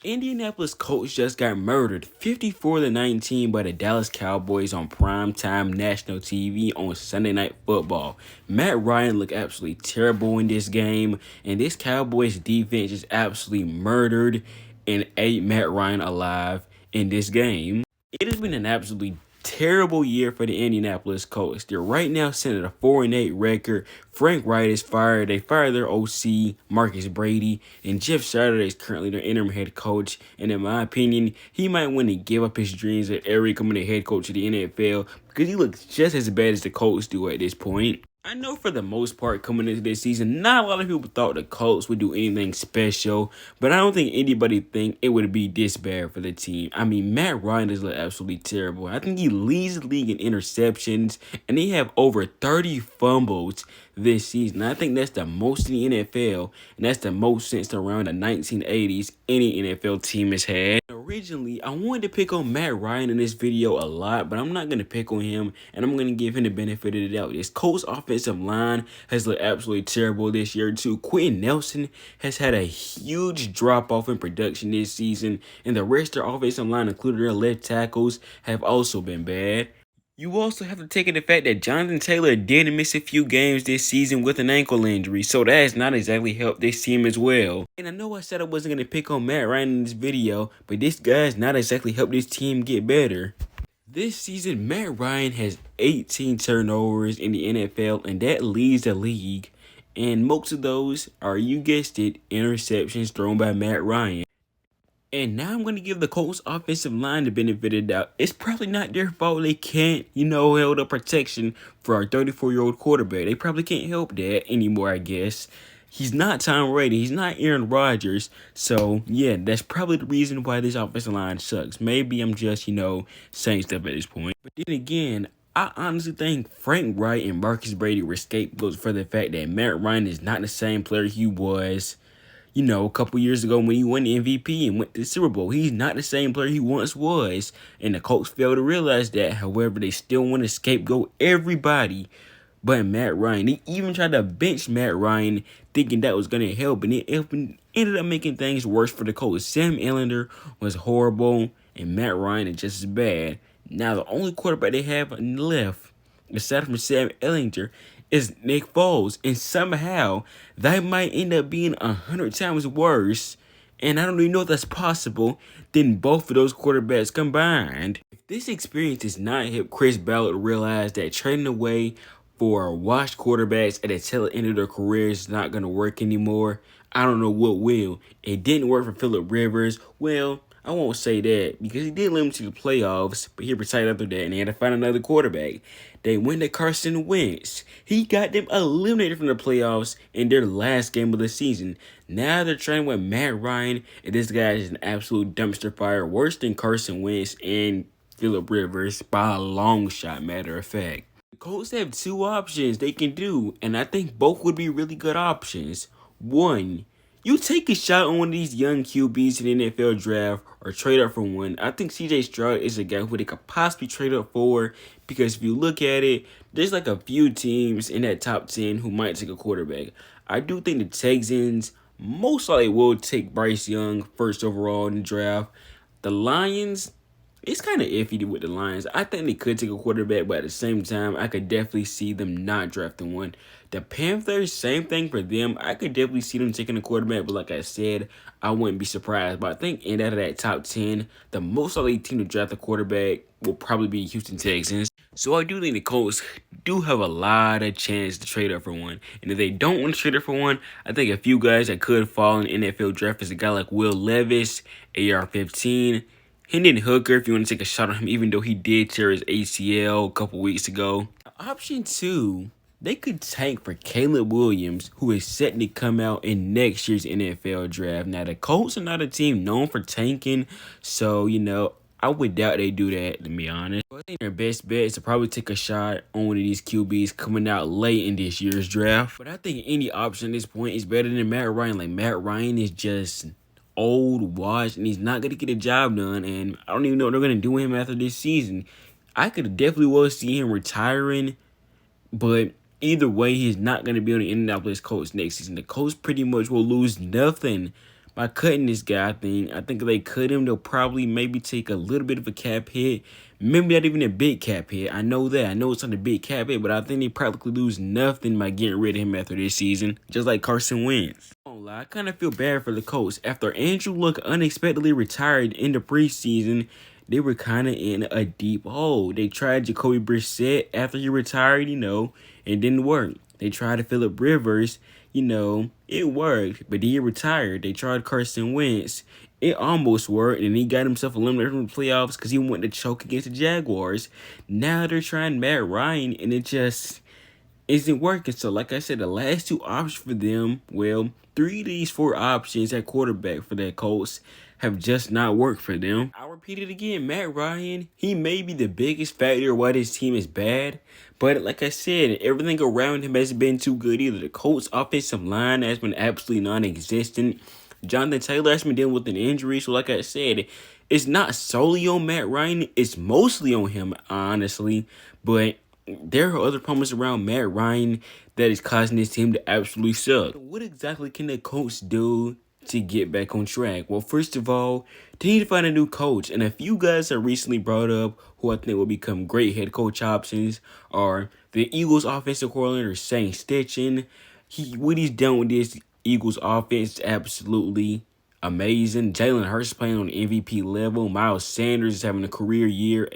Indianapolis Colts just got murdered 54-19 by the Dallas Cowboys on primetime national TV on Sunday Night Football. Matt Ryan looked absolutely terrible in this game, and this Cowboys defense is absolutely murdered and ate Matt Ryan alive in this game. It has been an absolutely terrible year for the Indianapolis Colts. They're right now sitting at a 4-8 record. Frank Wright is fired. They fired their OC, Marcus Brady, and Jeff Saturday is currently their interim head coach. And in my opinion, he might want to give up his dreams of ever becoming the head coach of the NFL because he looks just as bad as the Colts do at this point. I know for the most part coming into this season, not a lot of people thought the Colts would do anything special, but I don't think anybody think it would be this bad for the team. I mean, Matt Ryan is absolutely terrible. I think he leads the league in interceptions, and they have over 30 fumbles this season. I think that's the most in the NFL, and that's the most since around the 1980s any NFL team has had. Originally, I wanted to pick on Matt Ryan in this video a lot, but I'm not going to pick on him, and I'm going to give him the benefit of the doubt. This Colts offensive line has looked absolutely terrible this year, too. Quentin Nelson has had a huge drop-off in production this season, and the rest of their offensive line, including their left tackles, have also been bad. You also have to take in the fact that Jonathan Taylor did miss a few games this season with an ankle injury, so that has not exactly helped this team as well. And I know I said I wasn't going to pick on Matt Ryan in this video, but this guy has not exactly helped this team get better. This season, Matt Ryan has 18 turnovers in the NFL, and that leads the league. And most of those are, you guessed it, interceptions thrown by Matt Ryan. And now I'm going to give the Colts offensive line the benefit of the doubt. It's probably not their fault they can't, hold up protection for our 34-year-old quarterback. They probably can't help that anymore, I guess. He's not Tom Brady. He's not Aaron Rodgers. So, yeah, that's probably the reason why this offensive line sucks. Maybe I'm just, saying stuff at this point. But then again, I honestly think Frank Wright and Marcus Brady were scapegoats for the fact that Matt Ryan is not the same player he was a couple years ago when he won the MVP and went to the Super Bowl. He's not the same player he once was. And the Colts failed to realize that. However, they still want to scapegoat everybody but Matt Ryan. They even tried to bench Matt Ryan thinking that was going to help. And it ended up making things worse for the Colts. Sam Ehlinger was horrible and Matt Ryan is just as bad. Now, the only quarterback they have left, aside from Sam Ehlinger, is Nick Foles, and somehow that might end up being 100 times worse, and I don't even know if that's possible, than both of those quarterbacks combined. If this experience does not help Chris Ballard realize that trading away for washed quarterbacks at the tail end of their careers is not going to work anymore, I don't know what will. It didn't work for Phillip Rivers. Well, I won't say that because he did limit to the playoffs, but he retired after that and they had to find another quarterback. They went to Carson Wentz. He got them eliminated from the playoffs in their last game of the season. Now they're trying with Matt Ryan, and this guy is an absolute dumpster fire, worse than Carson Wentz and Phillip Rivers by a long shot, matter of fact. The Colts have two options they can do, and I think both would be really good options. One, you take a shot on one of these young QBs in the NFL draft or trade up for one. I think CJ Stroud is a guy who they could possibly trade up for because if you look at it, there's like a few teams in that top 10 who might take a quarterback. I do think the Texans most likely will take Bryce Young first overall in the draft. The Lions, it's kind of iffy with the Lions. I think they could take a quarterback, but at the same time, I could definitely see them not drafting one. The Panthers, same thing for them. I could definitely see them taking a quarterback, but like I said, I wouldn't be surprised. But I think in out of that top 10, the most likely team to draft a quarterback will probably be Houston Texans. So I do think the Colts do have a lot of chance to trade up for one. And if they don't want to trade up for one, I think a few guys that could fall in the NFL draft is a guy like Will Levis, AR-15, Hendon Hooker, if you want to take a shot on him, even though he did tear his ACL a couple weeks ago. Option 2, they could tank for Caleb Williams, who is set to come out in next year's NFL draft. Now, the Colts are not a team known for tanking, so, I would doubt they do that, to be honest. I think their best bet is to probably take a shot on one of these QBs coming out late in this year's draft. But I think any option at this point is better than Matt Ryan. Like, Matt Ryan is just old, washed, and he's not going to get a job done, and I don't even know what they're going to do with him after this season. I could definitely well see him retiring, but either way, he's not going to be on the Indianapolis Colts next season. The Colts pretty much will lose nothing by cutting this guy. I think if they cut him, they'll probably maybe take a little bit of a cap hit. Maybe not even a big cap hit. I know that. I know it's not a big cap hit, but I think they practically lose nothing by getting rid of him after this season, just like Carson Wentz. I kind of feel bad for the Colts. After Andrew Luck unexpectedly retired in the preseason, they were kind of in a deep hole. They tried Jacoby Brissett after he retired, it didn't work. They tried Phillip Rivers, it worked, but then he retired. They tried Carson Wentz. It almost worked, and he got himself eliminated from the playoffs because he wanted to choke against the Jaguars. Now they're trying Matt Ryan, and it just isn't working. So, like I said, the last two options for them, well, 3 of these 4 options at quarterback for the Colts have just not worked for them. I'll repeat it again. Matt Ryan, he may be the biggest factor why this team is bad, but like I said, everything around him hasn't been too good either. The Colts' offensive line has been absolutely non-existent. Jonathan Taylor has been dealing with an injury, so like I said, it's not solely on Matt Ryan. It's mostly on him, honestly, but there are other problems around Matt Ryan that is causing this team to absolutely suck. What exactly can the Colts do to get back on track? Well, first of all, they need to find a new coach. And a few guys that recently brought up who I think will become great head coach options are the Eagles offensive coordinator, Shane Steichen. What he's done with this Eagles offense is absolutely amazing. Jalen Hurts playing on the MVP level. Miles Sanders is having a career year.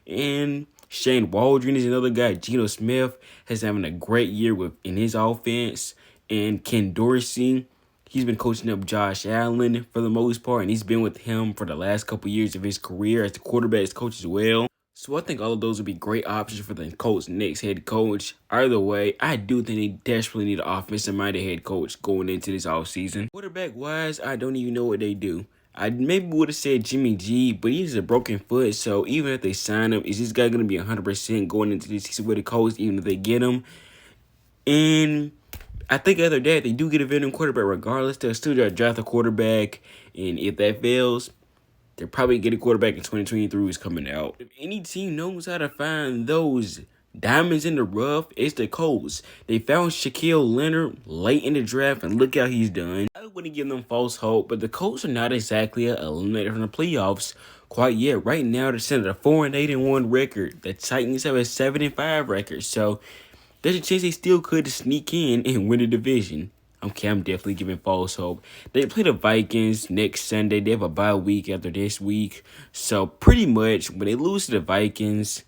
And Shane Waldron is another guy. Geno Smith has having a great year in his offense. And Ken Dorsey, he's been coaching up Josh Allen for the most part. And he's been with him for the last couple years of his career as the quarterback's coach as well. So I think all of those would be great options for the Colts' next head coach. Either way, I do think they desperately need an offensive-minded head coach going into this offseason. Quarterback-wise, I don't even know what they do. I maybe would have said Jimmy G, but he has a broken foot, so even if they sign him, is this guy going to be 100% going into this season with the Colts, even if they get him? And I think other than that, they do get a veteran quarterback regardless. They'll still draft a quarterback, and if that fails, they'll probably get a quarterback in 2023 who's coming out. If any team knows how to find those diamonds in the rough, it's the Colts. They found Shaquille Leonard late in the draft, and look how he's done. I wouldn't give them false hope, but the Colts are not exactly eliminated from the playoffs quite yet. Right now, they're sitting at a 4-8-1 record. The Titans have a 7-5 record, so there's a chance they still could sneak in and win the division. Okay, I'm definitely giving false hope. They play the Vikings next Sunday. They have a bye week after this week. So pretty much when they lose to the Vikings,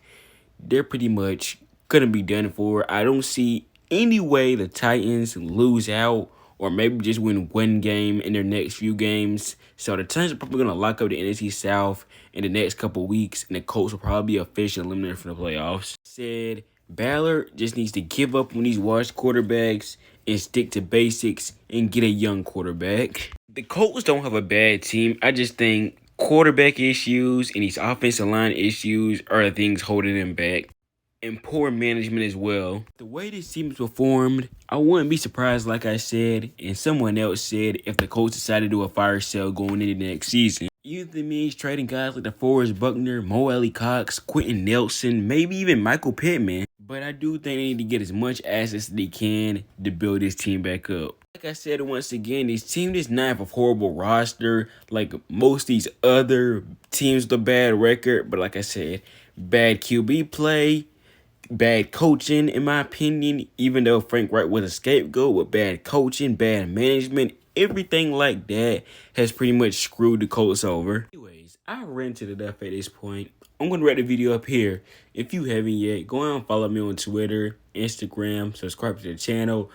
they're pretty much going to be done for. I don't see any way the Titans lose out or maybe just win one game in their next few games. So the Titans are probably going to lock up the NFC South in the next couple weeks, and the Colts will probably be officially eliminated from the playoffs. Said Ballard just needs to give up on these washed quarterbacks and stick to basics and get a young quarterback. The Colts don't have a bad team. I just think quarterback issues and these offensive line issues are the things holding them back. And poor management as well. The way this team is performed, I wouldn't be surprised, like I said, and someone else said, if the Colts decided to do a fire sale going into the next season. Either means trading guys like DeForest Buckner, Mo Alley Cox, Quentin Nelson, maybe even Michael Pittman. But I do think they need to get as much assets as they can to build this team back up. Like I said once again, this team does not have a horrible roster like most of these other teams with a bad record. But like I said, bad QB play, bad coaching, in my opinion, even though Frank Wright was a scapegoat, with bad coaching, bad management, everything like that has pretty much screwed the Colts over. Anyways, I ranted it up at this point. I'm going to wrap the video up here. If you haven't yet, go out and follow me on Twitter, Instagram, subscribe to the channel,